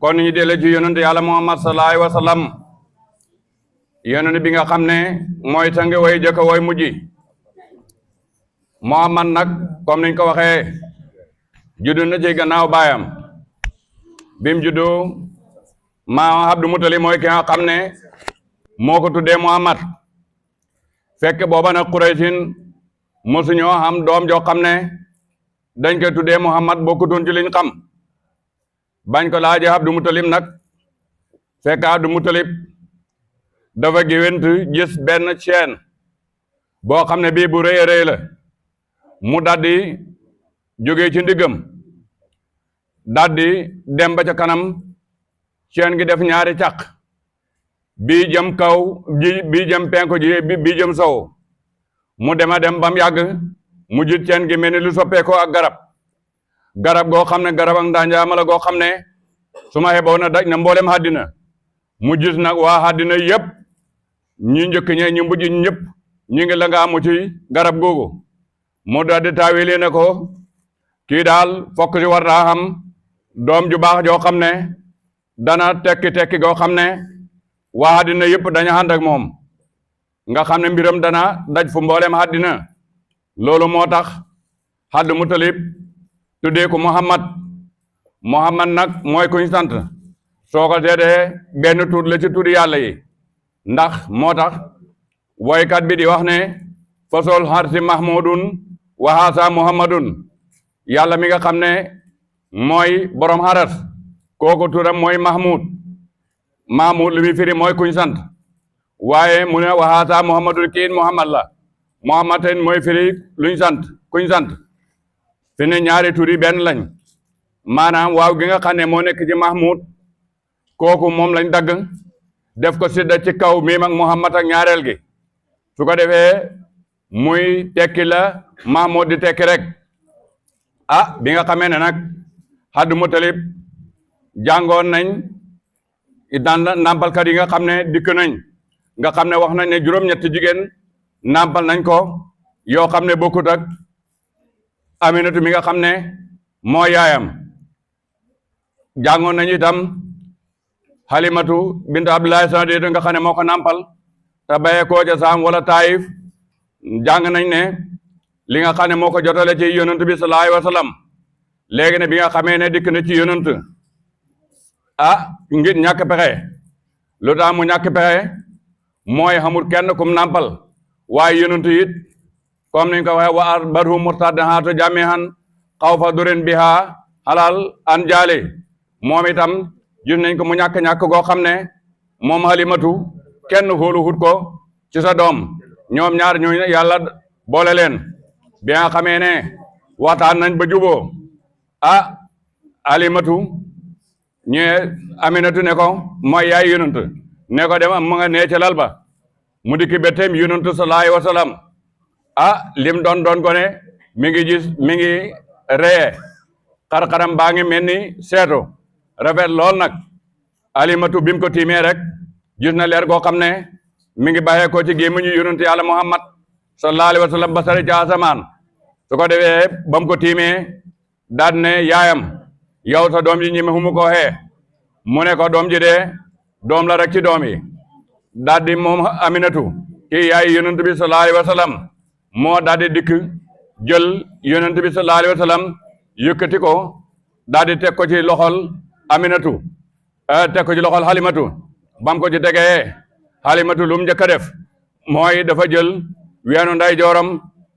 kon ñu dele ci yonent yàlla Muhammad sallallahu alayhi wa sallam yonent bi nga xam ne mooy sange way jëkk way mujj Muhammad nag comme niñ ko waxee juddu na ci gannaaw baayam bim juddu maa Abdou Muttalib mooy ki nga xam ne moo ko tuddee Muhammad fekk booba nag Quraysin mosuñoo xam doom joo xam ne dañ koy tuddee Muhammad bokkutoon ci liñ xam bañ ko laajee Abdou Muttalib nag fekk Abdou Muttalib dafa géwént gis benn ceen boo xam ne bii bu rëy a rëy la mu daldi jógee ci ndiggam daldi dem ba ca kanam ceen gi def ñaari caq bii jëm kaw bii jëm penku ji bii jëm sow mu dema dem bam yàgg mu jit ceen gi mel ni lu soppeekoo ak garab goo xam ne garab ak ndaanjaama la goo xam ne su ma xeboo na daj na mboolem àddina mu gis nag waa àddina yépp ñi njëkk ñe ñu mujj ñëpp ñi ngi la nga amu ci garab googu mu daldi taawili ne ko kii daal fokk ci war naa xam doom ju baax joo xam ne dana tekki goo xam ne waa àddina yépp dañu ànd ak moom nga xam ne mbiram dana daj fu mboolem àddina loolu moo tax Abdou Muttalib tuddee ko Muhammad nag mooy kuñ sant soo ko seetee benn tur la ci turi yàlla yi ndax moo tax woykat bi di wax ne fasol harsi mahmudun wa haasa muhammadun yàlla mi nga xam ne mooy borom haras kooku turam mooy mahmud li muy firi mooy kuñ sant waaye mu ne wa haasa muhammadun kiin muhammad la muhammad ten mooy firi luñ sant kuñ sant fi ne ñaari tur yi benn lañ maanaam waaw gi nga xam ne moo nekk ci mahmud kooku moom lañ dagg def ko sidda ci kaw miim ak muhammad ak ñaareel gi su ko defee muy tekki la mahmud di tekki rek bi nga xamee ne nag Abdou Muttalib jàngoon nañ nampalkat yi nga xam ne dikk nañ nga xam ne wax nañ ne juróom-ñetti jigéen nampal nañ ko yoo xam ne bokkut ak Aminatu mi nga xam ne moo yaayam jàngoon nañ itam Halimatu bint Abdullahi Sanadiatu nga xam ne moo ko nampal te bayee koo ca Saam wala Taayif jàng nañ ne li nga xam ne moo ko jotale ci yonent bi sallallahu alayhi wa sallam léegi ne bi nga xamee ne dikk na ci yonent ngir ñàkk pexe lu tax mu ñàkk pexe mooy xamul kenn kum nampal waaye yonent it comme niñ ko waxee wa arbarhu murtaddahaatu jamihan xaw fa durin biha halal an jaali moom itam gis nañ ko mu ñàkk goo xam ne moom Halimatu kenn xoolu hut ko ci sa doom ñoom ñaar ñu yàlla boole leen bi nga xamee ne waxtaan nañ ba juboo Halimatu ñee Aminatu ne ko mooy yaay yonent ne ko dem mu nga nee ca lal ba mu dikki betteem yonent sallallahu alayhi wa sallam lim doon ko ne mi ngi gis mi ngi reye xar-xaram baa ngi mel ni seetu rafet lool nag Halimatu bim ko tiimee rek gis na leer goo xam ne mi ngi bàyyee ko ci gémmiñu yonent yàlla Muhammad sallallahu alayhi wa sallam ba sari ca asamaan su ko defee ba mu ko tiimee daal ne yaayam yow sa doom ji ñi humu ko xee mu ne ko doom ji de doom la rek ci doom yi daal di moom Aminatu kii yaay yonent bi sallallahu alayhi wa sallam moo daal di dikk jël yonent bi sallallahu alayhi wa sallam yëkkati ko daal di teg ko ci loxol Aminatu teg ko ci loxol Halimatu bam ko ci tegee Halimatu lu mu njëkk a def mooy dafa jël weenu nday jooram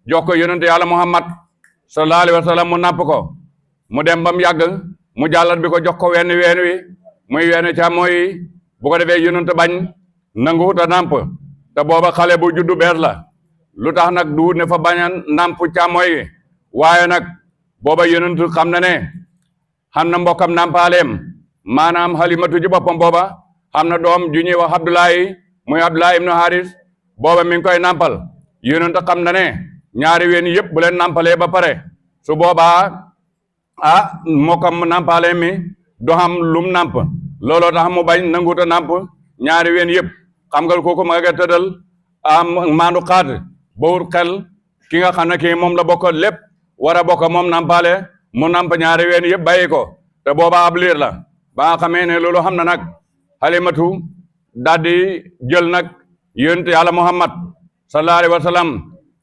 jox ko yonent yàlla Muhammad sallallahu alayhi wa sallam mu napp ko mu dem ba mu yàgg mu jàllat bi ko jox ko ween wi muy weenu càmmooñ yi bu ko defee yonent bañ nanguwut a nàmp te booba xale bu juddu bees la lu tax nag du ne fa bañ a nàmp càmmooñ yi waaye nag booba yonent xam na ne xam na mbokkam nàmpaaleem maanaam Halimatu ci boppam booba xam na doom ju ñuy wax Abdullahi muy Abdullahi ibnu Haris booba mi ngi koy nàmpal yonent xam na ne ñaari ween yëpp bu leen nàmpalee ba pare su boobaa mbokkam nàmpaale mi du xam lum nàmp looloo tax mu bañ nanguta nàmp ñaari ween yëpp xam nga kooku ma nga tëddal maandu xaat bawut xel ki nga xam ne kii moom la bokk lépp war a bokk moom nàmpaale mu nàmp ñaari ween yëpp bàyyi ko te booba ab liir la ba nga xamee ne loolu xam na nag Halimatu daal di jël nag yonent yàlla Muhammad sallallahu alayhi wa sallam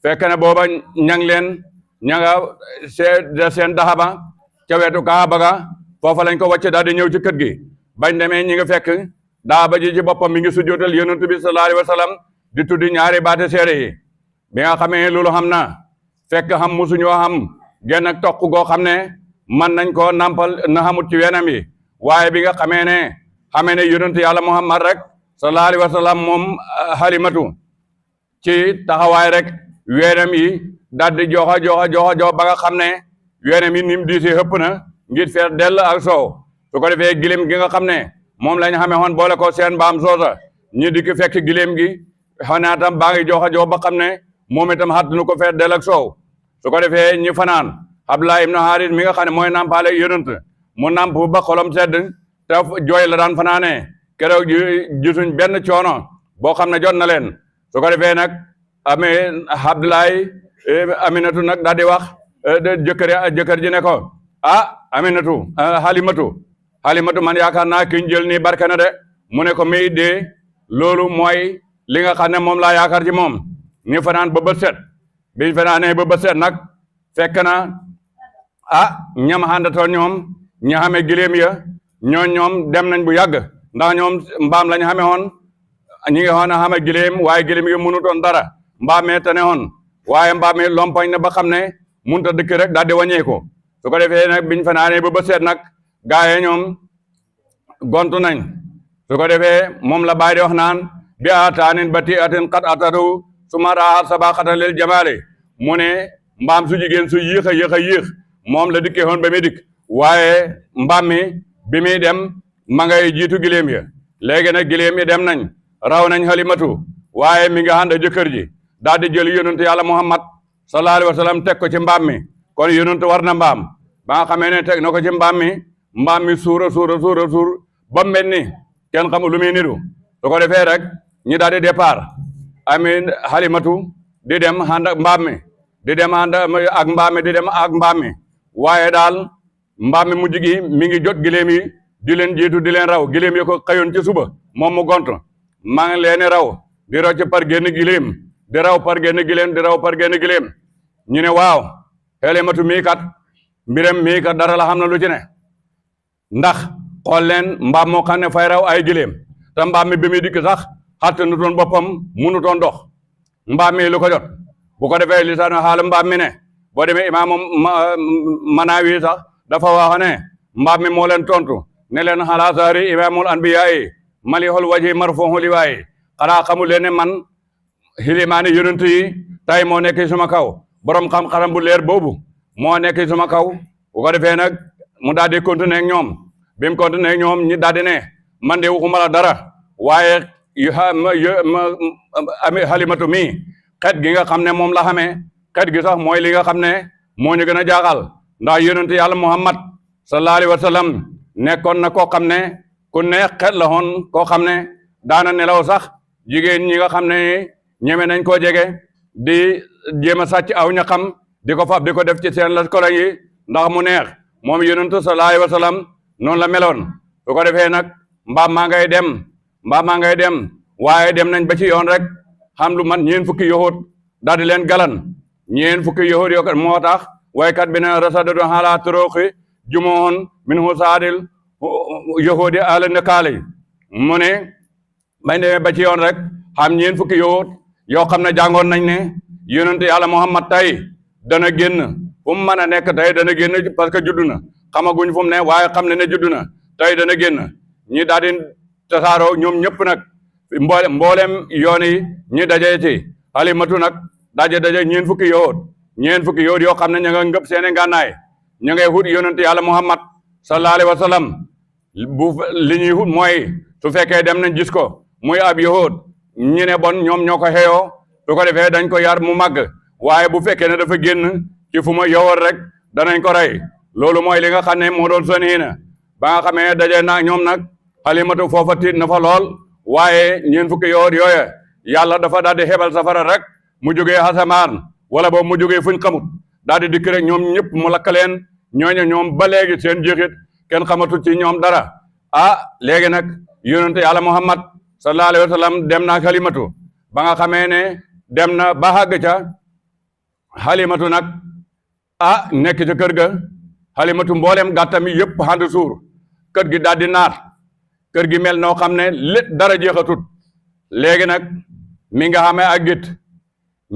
fekk ne booba ña nga seen daxaba ca wetu Kaaba ga foofa lañ ko wàcce daal di ñëw ci kër gi bañ demee ñi nga fekk daaba ji ci boppam mi ngi sujjootal yonent bi sallallahu alayhi wa sallam di tuddi ñaari baate seere yi bi nga xamee loolu xam na fekk xam musuñoo xam genn ak toq goo xam ne man nañ koo nampal na xamut ci weenam yi waaye bi nga xamee ne yonent yàlla Muhammad rek sallallahu alayhi wa sallam moom Halimatu ci taxawaay rek weenam yi daal di joxa ba nga xam ne weenam yi nim diisi xëpp na ngir fees dell ak soow su ko defee giléem gi nga xam ne moom lañ xamee woon boole ko seen mbaam soosa ñi di ki fekk giléem gi xanaa tam baa ngi joxa ba xam ne moom itam xatt nu ko fees dell ak soow su ko defee ñi fanaan Abdullah ibn Haris mi nga xam ne mooy nampaale yonent mu namp ba xolam sedd te jooy la daan fanaanee keroog gisuñ benn coono boo xam ne jot na leen su ko defee nag amee Abdoulaye Aminatu nag daal di wax jëkkër ji ne ko Aminatu Halimatu man yaakaar naa ki ñu jël nii barke na de mu ne ko muy dee loolu mooy li nga xam ne moom laa yaakaar ci moom ni fanaan ba bët set biñ fanaanee ba bët set nag fekk na ñam àndatoon ñoom ñi xamee giléem ya ñoom dem nañ bu yàgg ndax ñoom mbaam lañ xamee woon ñi ngi xoon a xamee giléem waaye giléem yi mënutoon dara mbaam mee tane woon waaye mbaam mi lompañ na ba xam ne mënut a dëkk rek daal di wàññeeku su ko defee nag biñ fanaanee ba bët set nag gaaye ñoom gontu nañ su ko defee moom la bàyyi di wax naan bi ataanin bati atin xat atatu su ma raa sabaqatan lil jamaali mu ne mbaam su jigéen su yéex a yéex moom la dikkee woon ba muy dikk waaye mbaam mi bi muy dem ma ngay jiitu giléem ya léegi nag giléem yi dem nañ raw nañ Halimatu waaye mi nga ànd jëkkër ji daal di jël yonent yàlla Muhammad sallallahu alayhi wa sallam teg ko ci mbaam mi kon yonent war na mbaam ba nga xamee ne teg na ko ci mbaam mi suur ba mel ni kenn xamul lu muy niru su ko defee rek ñi daal di départ amin Halimatu di dem ànd ak mbaam mi di dem ànd ak mbaam mi di dem ak mbaam mi waaye daal mbaam mi mujj gi mi ngi jot giléem yi di leen jiitu di leen raw giléem yi ko xëyoon ci suba moom mu gont maa ngi leen raw di raw ci par génn giléem di raw par génn giléem di raw par génn giléem ñu ne waaw Halimatu mii kat mbiram mii kat dara la xam na lu ci ne ndax xool leen mbaam moo xam ne fay raw ay giléem te mbaam mi bi muy dikk sax xatt nu toon boppam munutoon dox mbaam mi lu ko jot bu ko defee lisaanu xaal mbaam mi ne boo demee imaamu Manawi sax dafa wax ne mbaam mi moo leen tontu ne leen xalaa saari imaamul anbiyaayi malihul waji marfuhul liwaayi xanaa xamul leen ne man xilimaani yonent yi tay moo nekk suma kaw borom xam-xam bu leer boobu moo nekk suma kaw bu ko defee nag mu daal di continuer ak ñoom bi mu continuer ak ñoom ñi daal di ne man de waxuma la dara waaye Halimatu mi xet gi nga xam ne moom la xamee xet gi sax mooy li nga xam ne moo ñu gën a jaaxal ndax yonent yàlla Muhammad sallallahu alayhi wa sallam nekkoon na koo xam ne ku ne xet la woon koo xam ne daana nelaw sax jigéen ñi nga xam ne ñeme nañ koo jege di jéem a sàcc aw ñaxam di ko fab di ko def ci seen las koloñ yi ndax mu neex moom yonent sallallahu alayhi wa sallam noonu la meloon su ko defee nag mbaam maa ngay dem waaye dem nañ ba ci yoon rek xam lu man ñeen fukki yoxóot daal di leen galan ñeen fukki yoxóot yo moo tax waykat bi ne rasadadu ala turuqi jumoon min husaadil yoxóodi ala nakaali mu ne bañ demee ba ci yoon rek xam ñeen fukki yoxóot yoo xam ne jàngoon nañ ne yonent yàlla Muhammad tey dana génn fu mu mën a nekk tey dana génn parce que juddu na xamaguñ fu mu ne waaye xam ne juddu na tey dana génn ñi daal di tasaaroo ñoom ñëpp nag mboolem yoon yi ñi daje ci Halimatu nag daje ñeen fukki yoot yoo xam ne ña nga ngëp seeni ngànnaay ña ngay hut yonent yàlla Muhammad sallallahu alayhi wa sallam bu li ñuy hut mooy su fekkee dem nañ gis ko muy ab yoot ñi ne bon ñoom ñoo ko xeeyoo su ko defee dañ ko yar mu màgg waaye bu fekkee ne dafa génn ci fu ma yowar rek danañ ko rey loolu mooy li nga xam ne moo doon seen hiina ba nga xamee daje naa ñoom nag Halimatu foofa tiit na fa lool waaye ñeen fukki yoor yooye yàlla dafa daal di xebal safara rek mu jógee asamaan wala boobu mu jógee fuñ xamut daal di dikk rek ñoom ñëpp mu lakk leen ñooñu ñoom ba léegi seen jeexit kenn xamatut ci ñoom dara léegi nag yonent yàlla Muhammad sallallahu alayhi wa sallam dem na Halimatu ba nga xamee ne dem na ba àgg ca Halimatu nag nekk ca kër ga Halimatu mboolem gàttam yi yëpp ànd suur kër gi daal di naat kër gi mel noo xam ne lépp dara jeexatut léegi nag mi nga xamee ak git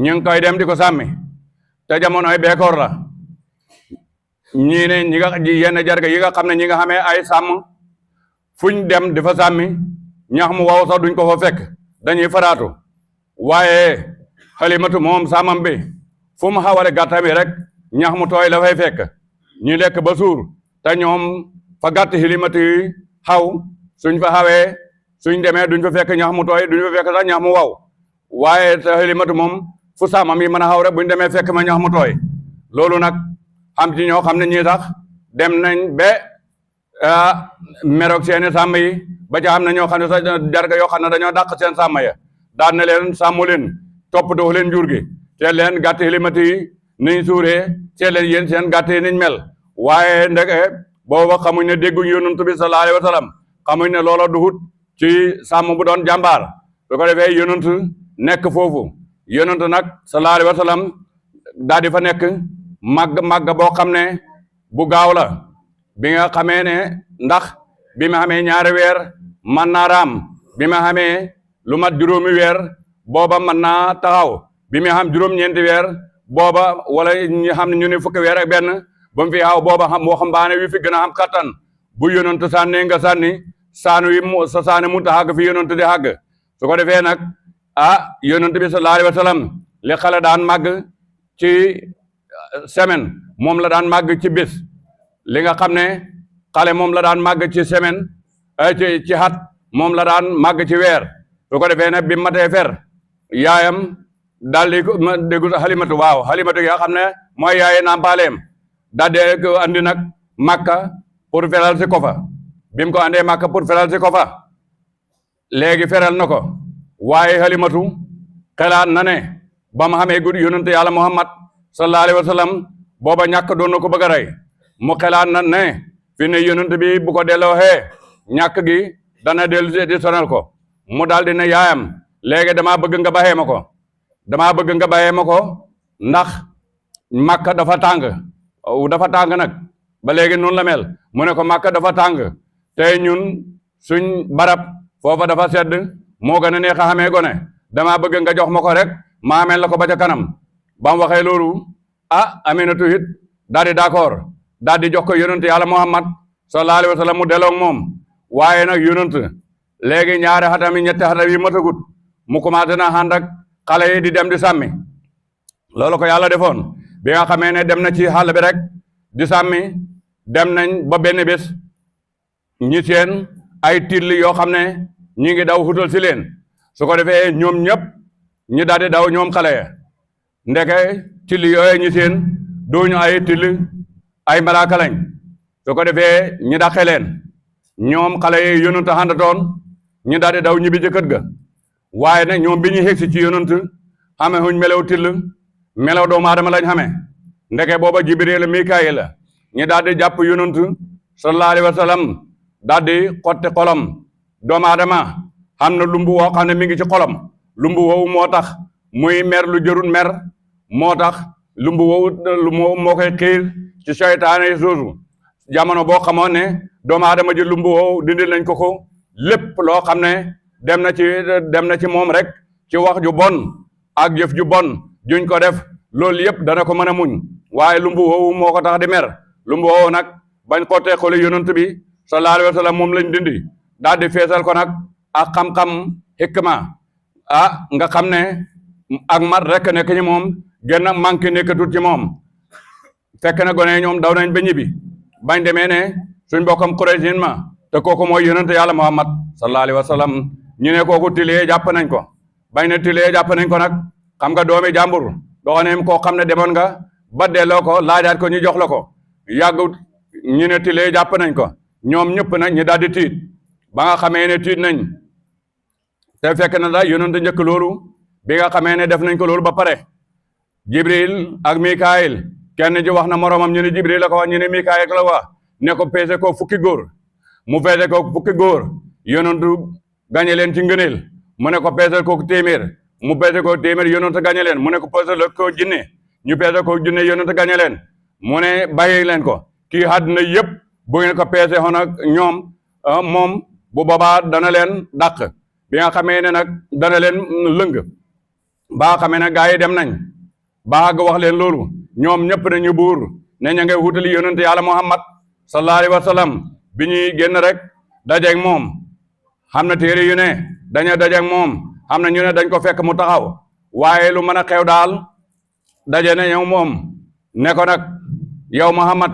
ñu ngi koy dem di ko sàmmi te jamonoy beekoor la ñii ne ñi nga yenn jarga yi nga xam ne ñi nga xamee ay sàmm fuñ dem di fa sàmmi ñax mu waw sax duñ ko fa fekk dañuy faraatu waaye Halimatu moom sàmmam bi fu mu xawale gàttam yi rek ñax mu tooy la fay fekk ñu lekk ba suur te ñoom fa gàtt Halimatu yi xaw suñ fa xawee suñ demee duñ fa fekk ñax mu tooy duñ fa fekk sax ñax mu waw waaye te Halimatu moom fu sàmmam yi mën a xaw rek buñ demee fekk ma ñax mu tooy loolu nag xam ci ñoo xam ne ñii sax dem nañ ba meroog seeni sàmm yi ba ca xam ne ñoo xam ne sax jarga yoo xam ne dañoo dàq seen sàmm ya daan na leen sàmmu leen toppatoo leen jur gi seet leen gàtt Halimatu yi niñ suuree seet leen yéen seen gàtt yi niñ mel waaye ndeke booba xamuñ ne dégguñ yonent bi sallallahu alayhi wa sallam xamuñ ne loola duhut ci sàmm bu doon jàmbaar su ko defee yonent nekk foofu yonent nag sallallahu alayhi wa sallam daal di fa nekk màgg boo xam ne bu gaaw la bi nga xamee ne ndax bi ma xamee ñaari weer mën naa raam bi ma xamee lu mat juróomi weer booba mën naa taxaw bi ma xam juróom-ñeenti weer booba wala ñi xam ne ñu ne fukki weer ak benn ba mu fi xaw booba xam waxambaane wi fi gën a xam kattan bu yonent sànni nga sànni saanu yi sa saani mu ta xàgg fi yonent di xàgg su ko defee nag yonent bi sallallahu alayhi wa sallam li xale daan màgg ci semaine moom la daan màgg ci bés li nga xam ne xale moom la daan màgg ci semaine ci xat moom la daan màgg ci weer su ko defee nag bi matee fer yaayam daal di déggu Halimatu waaw Halimatu nga xam ne mooy yaaye nampaaleem daal di ko andi nag Makka pour feral si ko fa bi mu ko andee Makka pour feral si ko fa léegi feral na ko waaye Halimatu xelaat na ne ba mu xamee gud yonent yàlla Muhammad sallallahu alayhi wa sallam booba ñàkk doon na ko bëgg a rey mu xelaat na ne fi ne yonent bi bu ko dellooxee ñàkk gi dana dellu di sonal ko mu daal di ne yaayam léegi damaa bëgg nga baxee ma ko damaa bëgg nga baxee ma ko ndax Makka dafa tàng nag ba léegi noonu la mel mu ne ko Makka dafa tàng tey ñun suñ barab foofa dafa sedd moo gën a neex a xamee gone damaa bëgg nga jox ma ko rek ma ameel la ko ba ca kanam ba mu waxee loolu Aminatu it daal di d'accord daal di jox ko yonent yàlla Muhammad sallallahu alayhi wa sallam mu delloog moom waaye nag yonent léegi ñaari xatam yi ñetti xatam yi matagut mu commencé na ànd ak xale yi di dem di sàmmi loolu ko yàlla defoon bi nga xamee ne dem na ci xàll bi rek di sàmmi dem nañ ba benn bés ñi seen ay till yoo xam ne ñi ngi daw xutal si leen su ko defee ñoom ñëpp ñi daal di daw ñoom xale ya ndeke till yooyu ñi seen dooñu ay till ay malaaka lañ su ko defee ñi dàqe leen ñoom xale yi yonent àndatoon ñi daal di daw ñibbi ci kër ga waaye nag ñoom bi ñu xegsi ci yonent xame xuñ melaw till melaw doomu aadama lañ xame ndeke booba Jibril Mikaayil la ñi daal di jàpp yonent sallallahu alayhi wa sallam daal di xotti xolam doomu aadama xam na lumbu woo xam ne mi ngi ci xolam lumbu woowu moo tax muy mer lu jërul mer moo tax lumbu woowu moo koy xiir ci seytaane yi soosu jamono boo xamoon ne doomu aadama ji lumbu woowu dindil nañ ko lépp loo xam ne dem na ci moom rek ci wax ju bon ak jëf ju bon juñ ko def loolu yëpp dana ko mën a muñ waaye lumbu woowu moo ko tax di mer lumbu woowu nag bañ xottee xolu yonent bi sallallahu alayhi wa sallam moom lañ dindi daal di feesal ko nag ak xam-xam hikma nga xam ne ak mat rek nekk ci moom gën a manqué nekkatul ci moom fekk na gone ñoom daw nañ ba ñibbi bañ demee ne suñ bokkam Quraysin ma te kooku mooy yonent yàlla Muhammad sallallahu alayhi wa sallam ñu ne kooku tilee jàpp nañ ko bañ ne tilee jàpp nañ ko nag xam nga doomi jàmbur doxaneem koo xam ne demoon nga ba delloo ko laajaat ko ñu jox la ko yàggut ñu ne tilee jàpp nañ ko ñoom ñëpp nag ñu daal di tiit ba nga xamee ne tiit nañ te fekk na da yonent njëkk loolu bi nga xamee ne def nañ ko loolu ba pare Jibril ak Mikaayil kenn ji wax na moromam ñu ne Jibril la ko wax ñu ne Mikaayil la wax ne ko peese ko fukki góor mu feete ko fukki góor yonentu gañe leen ci ngëneel mu ne ko peesal ko téeméer mu peese ko téeméer yonentu gañe leen mu ne ko peesal ko junne ñu peese ko junne yonentu gañe leen mu ne bàyyi leen ko kii àdduna yëpp bu ngeen ko peese xoon ak ñoom moom bu boobaa dana leen dàq bi nga xamee ne nag dana leen lëng ba xamee ne gaa yi dem nañ ba ga wax leen loolu ñoom ñëpp nañu buur ne ña ngay wutali yonent yàlla Muhammad sallallahu alayhi wa sallam bi ñuy génn rek dajeeg moom xam na téere yu ne dañu dajeeg moom xam na ñu ne dañ ko fekk mu taxaw waaye lu mën a xew daal daje ne ñëw moom ne ko nag yow Muhammad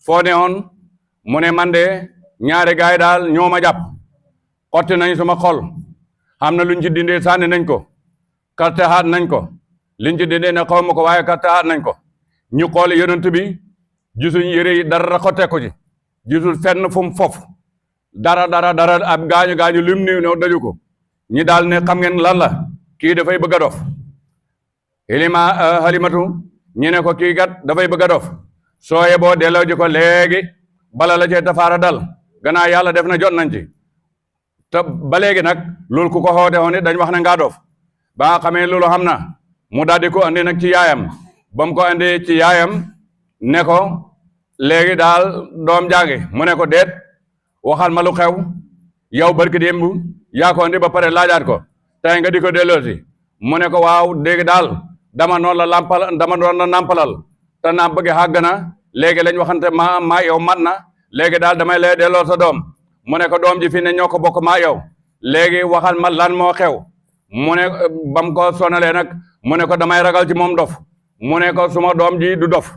foo ne woon mu ne man de ñaari gaay daal ñoo ma jàpp xotti nañ suma xol xam na luñ ci dindee sànni nañ ko kartaxaat nañ ko liñ ci dindee ne xaw ma ko waaye kartaxaat nañ ko ñu xool yonent bi gisuñ yére yi dara xotteeku ci gisul fenn fu mu fof dara ab gaañu lim niw new daju ko ñi daal ne xam ngeen lan la kii dafay bëgg a dof Halimatu ñi ne ko kii kat dafay bëgg a dof soo yeboo delloo ji ko léegi bala la cee tafaara dal gannaaw yàlla def na jot nañ ci te ba léegi nag loolu ku ko xoote woon dañ wax ne ngaa dof ba nga xamee loolu xam na mu daldi ko andi nag ci yaayam ba mu ko andi ci yaayam ne ko léegi daal doom jàngi mu ne ko déet waxal ma lu xew yow barki démb yaa ko andi ba pare laajaat ko tey nga di ko delloosi mu ne ko waaw dégg daal dama doon la nàmpalal te nàmp gi xàgg na léegi lañ waxante maa yow mat na léegi daal damay lay delloo sa doom mu ne ko doom ji fi ne ñoo ko bokk maa yow léegi waxal ma lan moo xew mu ne bam ko sonalee nag mu ne ko damay ragal ci moom dof mu ne ko suma doom ji du dof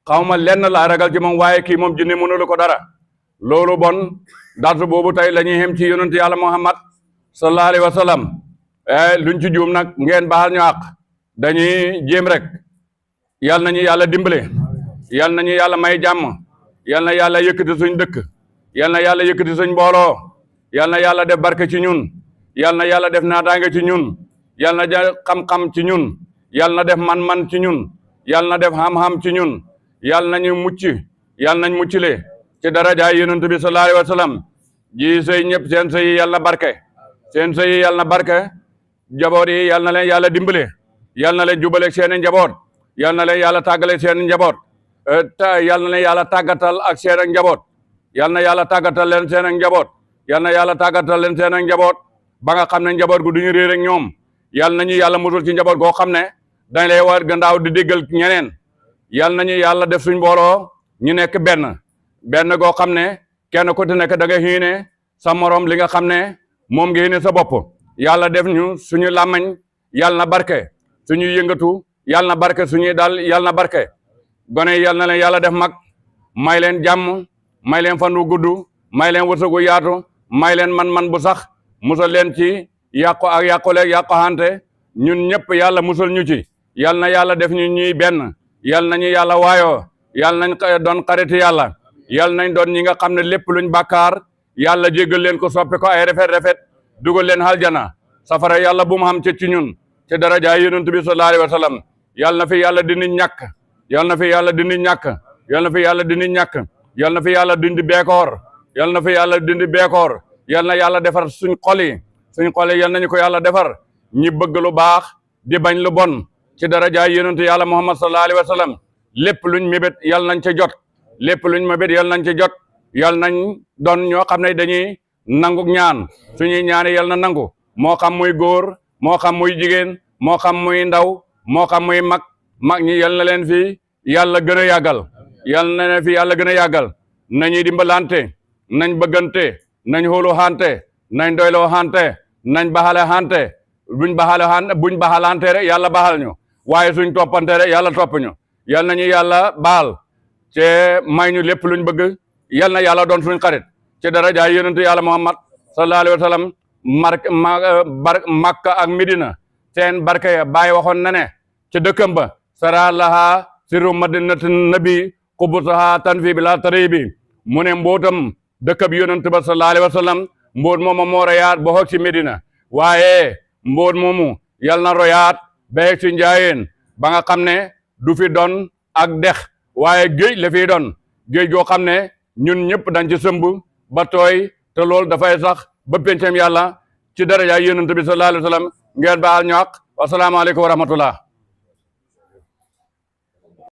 xaw ma lenn laa ragal ci moom waaye kii moom jinne mënulu ko dara loolu bon darsu boobu tey la ñuy xem ci yonent yàlla Muhammad sallallahu alayhi wa sallam luñ ci juum nag ngeen baal ñu àq dañuy jéem rek yal nañu yàlla dimbale yal nañu yàlla may jàmm yal na yàlla yëkkati suñ dëkk yal na yàlla yëkkati suñ mbooloo yal na yàlla def barke ci ñun yal na yàlla def naataange ci ñun yal na xam-xam ci ñun yal na def man-man ci ñun yal na def xam-xam ci ñun yal nañu mucc yal nañ muccile ci darajaay yonent bi sallallahu alayhi wa sallam ji sëy ñëpp seen sëy yal na barke seen sëy yal na barke njaboot yi yal na leen yàlla dimbale yal na leen jubale seen njaboot yal na leen yàlla tàggale seen njaboot yal na leen yàlla tàggatal ak seen njaboot yal na yàlla tàggatal leen seen njaboot yal na yàlla tàggatal leen seen njaboot ba nga xam ne njaboot gu duñu réer ak ñoom yal nañu yàlla musul ci njaboot goo xam ne dañ lay war gannaaw di déggal ñeneen yal nañu yàlla def suñ mbooloo ñu nekk benn goo xam ne kenn ku ci nekk da nga xiine sa morom li nga xam ne moom nga xiine sa bopp yàlla def ñu suñu làmmañ yal na barke suñuy yëngatu yal na barke suñuy dal yal na barke gone yal na leen yàlla def mag may leen jàmm may leen fan wu gudd may leen wërsëgu yaatu may leen man bu sax musal leen ci yàqu ak yàquleeg yàquxante ñun ñëpp yàlla musal ñu ci yal na yàlla def ñu ñuy benn yal nañu yàlla waayoo yal nañ doon xariti yàlla yal nañ doon ñi nga xam ne lépp luñ bàkkaar yàlla jéggal leen ko soppi ko ay rafet dugal leen aljana safara yàlla bu mu xam ci ñun ci darajaay yonent bi sallallahu alayhi wa sallam yal na fi yàlla dindi ñàkk yal na fi yàlla dindi ñàkk yal na fi yàlla dindi ñàkk yal na fi yàlla dindi beekoor yal na fi yàlla dindi beekoor yal na yàlla defar suñ xol yi yal nañu ko yàlla defar ñi bëgg lu baax di bañ lu bon ci darajaay yonent yàlla Muhammad sallallahu alayhi wa sallam lépp luñ mébét yal nañ ca jot lépp luñ mébét yal nañ ca jot yal nañ doon ñoo xam ne dañuy nangu ñaan suñuy ñaani yal na nangu moo xam muy góor moo xam muy jigéen moo xam muy ndaw moo xam muy mag ñi yal na leen fi yàlla gën a yàggal yal na leen fi yàlla gën a yàggal nañuy dimbalante nañ bëggante nañ xoolu xante nañ doyloo xante nañ baxale xante buñ baxalante rek yàlla baxal ñu waaye suñ toppante rek yàlla topp ñu yal nañu yàlla baal te may ñu lépp luñ bëgg yal na yàlla doon suñ xarit ci darajaay yonent yàlla Muhammad sallallahu alayhi wa sallam Makka ak Medina seen barke ya Baay waxoon na ne ca dëkkam ba sara laha siru madinati nabi xubusaha tan fi bi la tari bi mu ne mbootam dëkkab yonent ba sallallahu alayhi wa sallam mboot moomu moo royaat ba xoog ci Medina waaye mboot moomu yal na royaat ba xeeg ci njaayeen ba nga xam ne du fi doon ak dex waaye géej la fi doon géej goo xam ne ñun ñëpp dañ ci sëmb ba tooy te loolu dafay sax ba pencam yàlla ci daraja yonent bi sallallahu alayhi wa sallam ngeen baal ñu àq wasalaamaaleykum wa rahmatullah